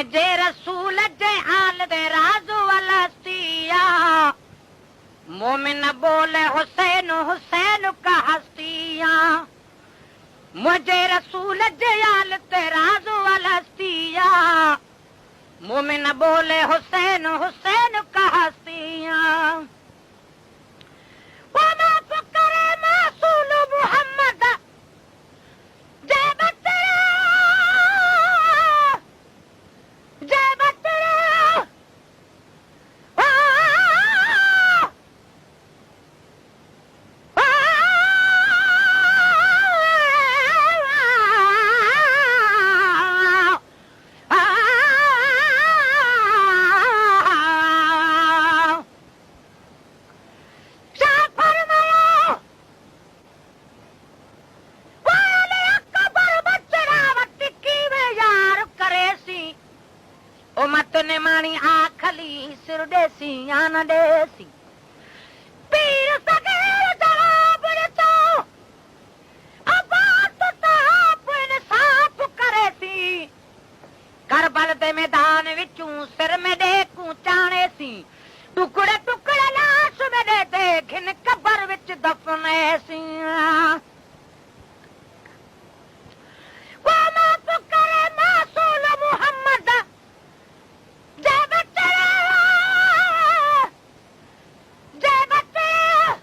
मुझे रसूल जे हाल दे राज़ वलस्तिया मोमिन बोले हुसैन हुसैन का हस्तिया मुझे रसूल जे हाल ते राज़ वलस्तिया मोमिन बोले हुसैन हुसैन का हस्तिया वो ना पुकारे मासूल मोहम्मद जय बतरा जय बतरा मानी आखली सिर देसी आना देसी पीर सगेर जवाब तो आबाद ताप इंसाफ करे सी करबल दे मैदान विचों सिर में देखूं चाणे सी टुकड़े टुकड़े लाश में दे देखिन कब्र विच दफने सी वो मां पुकारे मासूल मुहम्मद जय बच्चरा जय बच्चरा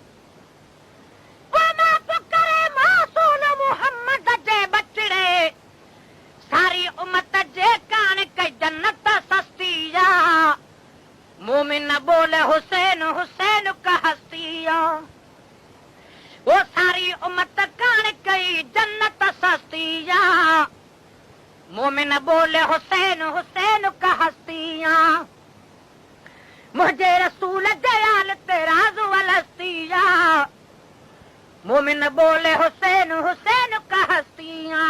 वो मां पुकारे मासूल मुहम्मद जय बच्चड़े सारी उम्मत जे कान के जन्नत सस्तिया मोमिन बोले हुसैन हुसैन का हस्तिया वो सारी उम्मत कान के जन्नत सस्तिया मोमिन बोले हुसैन हुसैन का हस्तिया मुझे रसूल जयाल तेराज़ वलस्तिया मोमिन बोले हुसैन हुसैन का हस्तिया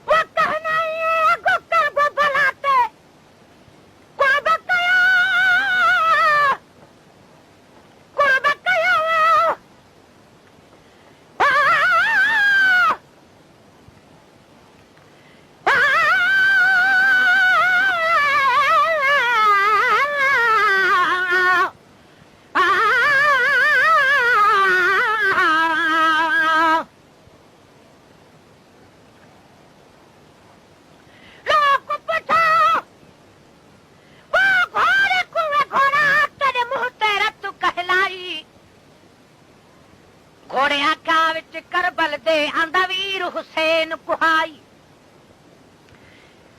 वो कहना ये गुफ्तर को बुलाते कुर्ब कया घोड़े आका विच करबल दे आंदा वीर हुसैन कुहाई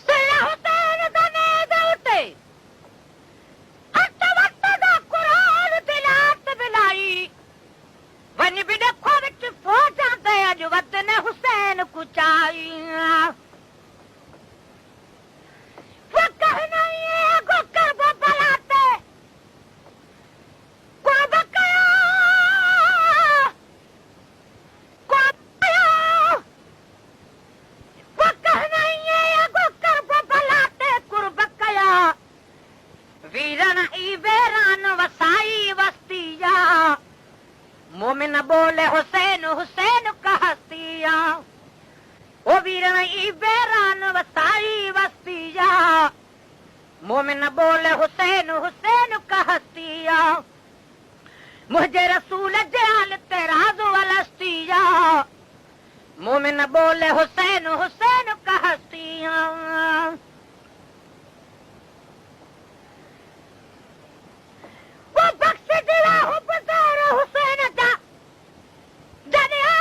सिर हुसैन दा नेज़ उते हथ वट दा कुरान दिलात बिलाई वन भी देखो विच फौजां ते अज वतन हुसैन कुचाई वो कहना ये गोकर वो बलाते कुर्ब कया वीरन ई वेरान वसाई वस्तिया मोमिन बोले हुसैन हुसैन का हस्तिया ओ वीरन ई वेरान वसाई वस्तिया मोमिन बोले हुसैन हुसैन का हस्तिया मुझे रसूल जयाल तेराज़ वलस्तिया मोमिन बोले हुसैन हुसैन का हस्तिया वो बख्श दिला हुबदार हुसैन दा जलिया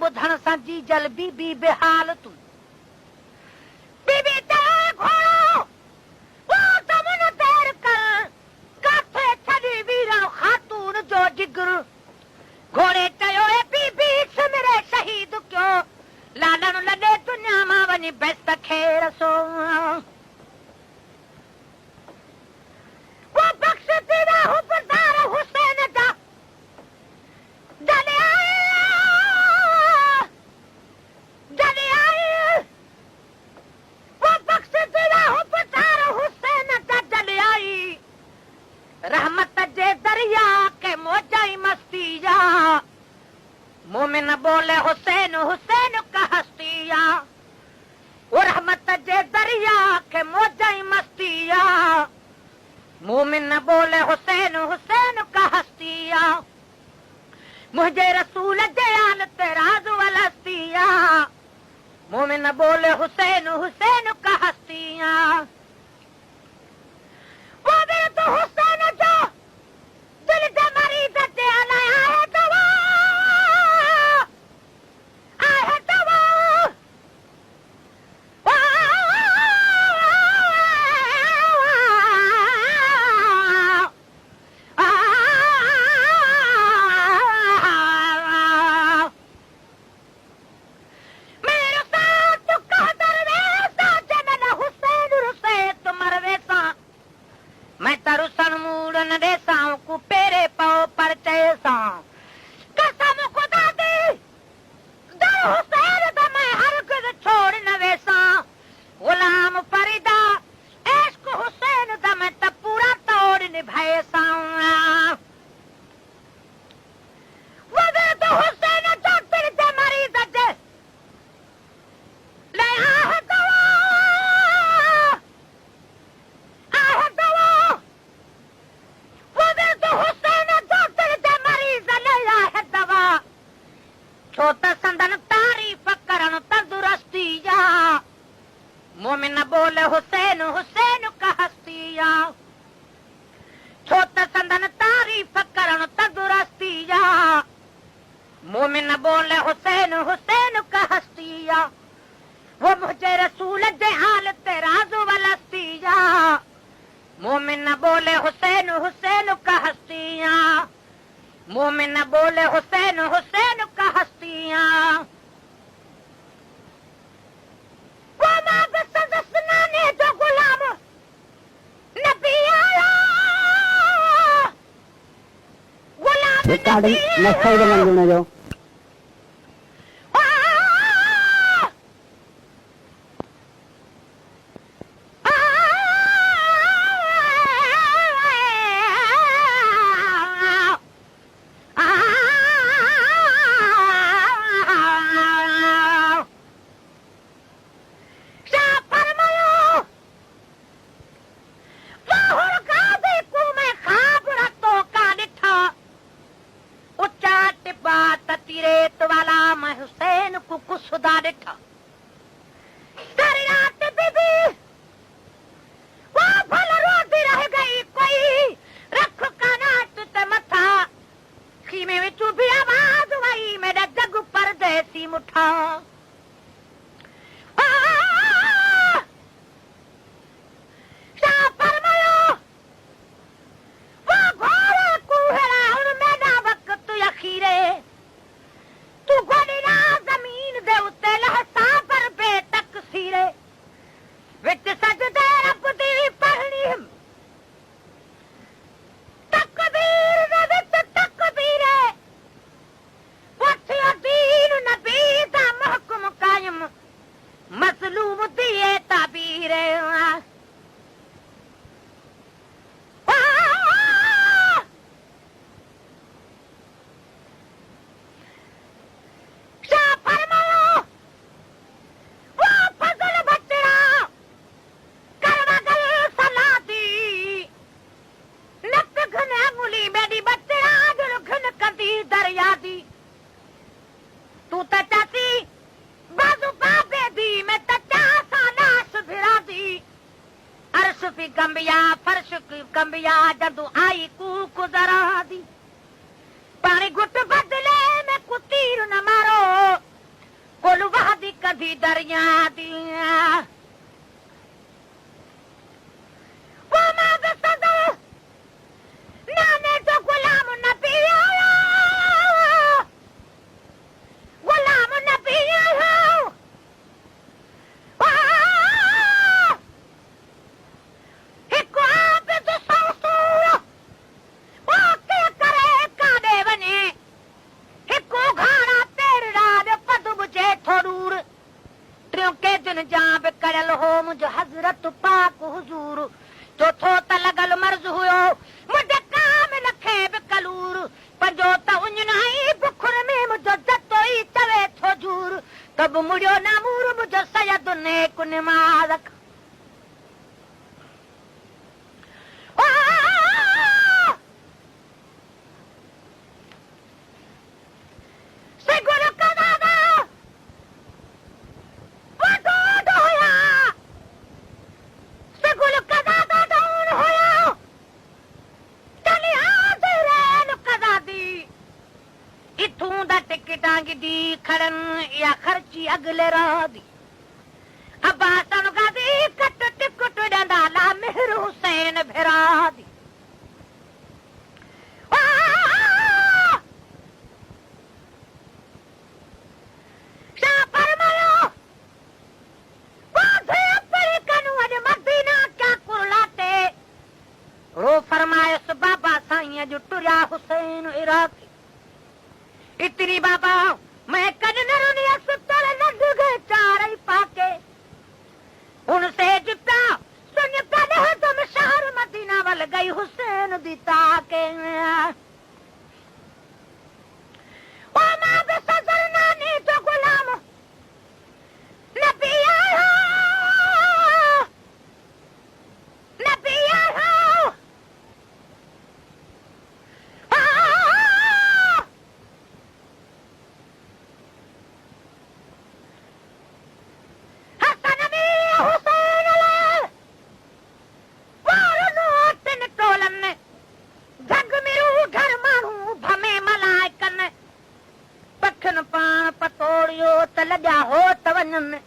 बुधन सा जी जल बीबी बेहाल तू बीबी तेरे घोड़ो वो तमन देर कर मोमिन न बोले हुसैन हुसैन का हस्तिया मुझे रसूल जयान तेराज वलस्तिया मोमिन न बोले हुसैन हुसैन का हस्तिया वो दिल तो हुसैन जो दिल के मरीज ते आया है दवा आया दवा मैं तरु सन मूड़न देसाओं को पेरे पाओ पर चैसा कसम खुदा दी दर हुसैन दा मैं हरगिज़ छोड़ न वेसा गुलाम फरीदा इश्क हुसैन दा मैं त पूरा तोड़ निभाए सा वदे तो हुसैन जो दिल दे मरीज जे ले आह दवा आह दवा वदे तो हुसैन जो दिल दे मरीज ले आह दवा छोटा संदन तारीफ करन तंदुरुस्तिया मोमिन बोले हुसैन हुसैन का हस्तिया छोटा संदन तारीफ करन तंदुरुस्तिया मोमिन बोले हुसैन हुसैन का हस्तिया वो मुझे रसूल दे हाल तेराज वलस्तिया मोमिन बोले हुसैन हुसैन का हस्तिया मोमिन बोले हुसैन हुसैन का हस्तिया वो माग सदस्ना ने जो गुलाम नबी आया गुलाम रिकॉर्डिंग नबी नेक्स्ट साइड आया में जो हुसैन को कुसुदा डिठा सारी रात बीबी वो भल रोती रह गई कोई रख कानाट ते मथा खीमे विचू भी आवाज आई मेरे जग परदेसी मुठा तू गोड़ी ना जमीन दे उत्ते लहसा पर बेतक सीरे विच सजदे रब दी पढ़नी तकबीर दे विच तकबीरे पुछियो दीन नबी दा महकुम कायम मजलूम दिए ताबीरे तू त चाची बाजू बाबे दी मैं त चासा नाश भिरा दी अर्श फी कंबिया फर्श की कंबिया जदू आई कूक जरा दी पानी घुट बदले में कुतीर न मारो कोलू वादी कभी दरिया दी वो माग सदा नाने जो गुलाम नबी आया गुलाम नबी आया एक आप जो सौसूर वो के करे कादे बने एक घाड़ा तेरे राज पद बुझे थोड़ूर त्रियों के दिन जाब कर टांगी दी खड़न या खर्ची अगले रादी अब्बासन गादी कट टिकट डाला मेहर हुसैन भिरादी फरमायस बाबा साईं जो टुरिया हुसैन इराकी इतनी बाबा मैं कद नरुनी सुतल नंद गए चार पाके उनसे जिता सुन कद तुम शहर मदीना वल गई हुसैन दी ताके ओ मां बे सजर नानी जो गुलाम नबी आया नबी आया लॻा हो त वञनि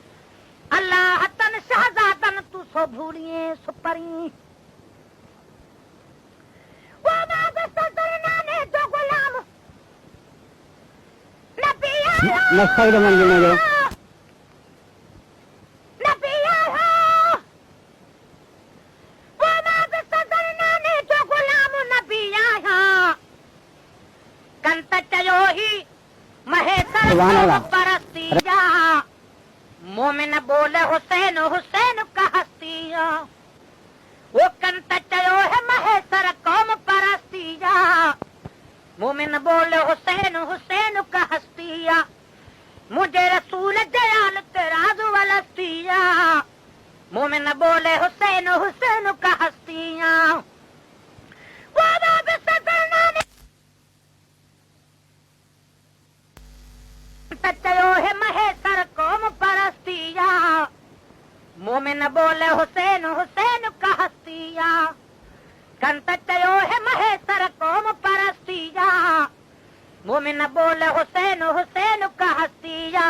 अल्लाह तन शहज़ादन तूं सो भूलिए सुपरी वो बाब सदर नाने जो गुलाम नबी आया नस्खा के मन में नबी आया वो बाब सदर नाने जो गुलाम नबी आया कंत चयो ही महेसर परस्तिया मोमिन बोले हुसैन हुसैन का हस्तिया वो कंत चयो है महेसर कौम परस्तिया मोमिन बोले हुसैन हुसैन का हस्तिया मुझे रसूल दयाल तेराज वलस्तिया मोमिन बोले हुसैन हुसैन का हस्तिया वो बाब सदर नाने चयो है महेसर कौम परस्तिया मोमिन बोले हुसैन हुसैन का हस्तिया कंत चयो है महेसर कौम परस्तिया मोमिन बोले हुसैन हुसैन का हस्तिया